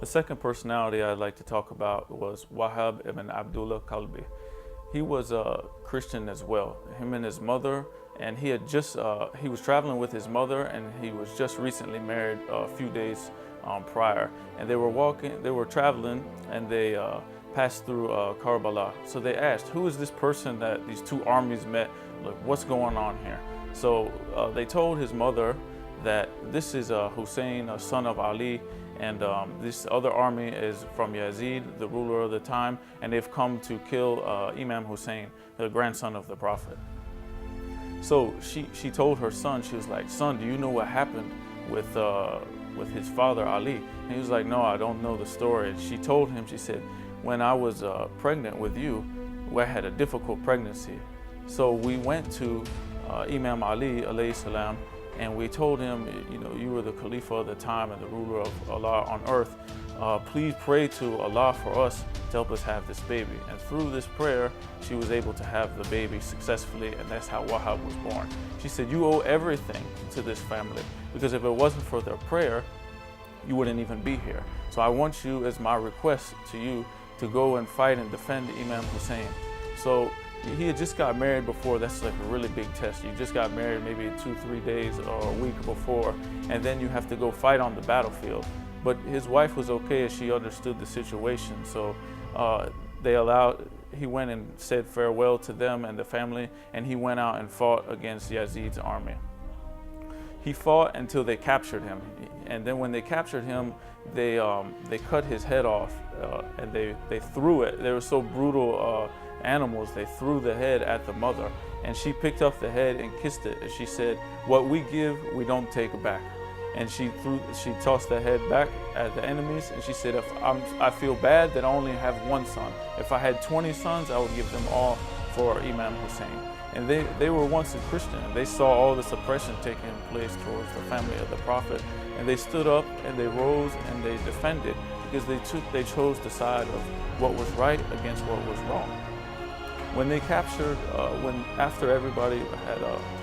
second personality I'd like to talk about was Wahab ibn Abdullah Kalbi. He was a Christian as well, him and his mother, and he was traveling with his mother, and he was just recently married a few days prior. And they were traveling, and they passed through Karbala. So they asked, who is this person that these two armies met? Like, what's going on here? So they told his mother that this is Hussein, a son of Ali, and this other army is from Yazid, the ruler of the time, and they've come to kill Imam Hussein, the grandson of the Prophet. So she told her son, she was like, son, do you know what happened with his father Ali? And he was like, no, I don't know the story. And she told him, she said, when I was pregnant with you, I had a difficult pregnancy. So we went to Imam Ali alayhi salam, and we told him, you know, you were the Khalifa of the time and the ruler of Allah on earth. Please pray to Allah for us to help us have this baby. And through this prayer, she was able to have the baby successfully, and that's how Wahab was born. She said, you owe everything to this family, because if it wasn't for their prayer, you wouldn't even be here. So I want you, as my request to you, to go and fight and defend Imam Hussein. So he had just got married before. That's like a really big test. You just got married maybe 2-3 days or a week before, and then you have to go fight on the battlefield. But his wife was okay as she understood the situation. So he went and said farewell to them and the family, and he went out and fought against Yazid's army. He fought until they captured him, and then when they captured him, they cut his head off, and they threw it. They were so brutal animals. They threw the head at the mother, and she picked up the head and kissed it, and she said, what we give, we don't take back. And she tossed the head back at the enemies, and she said, I feel bad that I only have one son. If I had 20 sons, I would give them all for Imam Hussein. And they were once a Christian. They saw all this oppression taking place towards the family of the Prophet, and they stood up and they rose and they defended, because they chose the side of what was right against what was wrong. When they captured, after everybody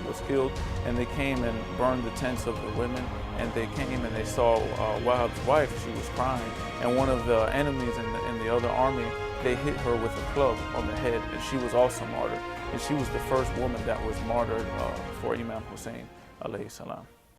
was killed, and they came and burned the tents of the women, and they came and they saw Wahab's wife, she was crying, and one of the enemies in the other army, they hit her with a club on the head, and she was also martyred. And she was the first woman that was martyred for Imam Hussein alayhi salam.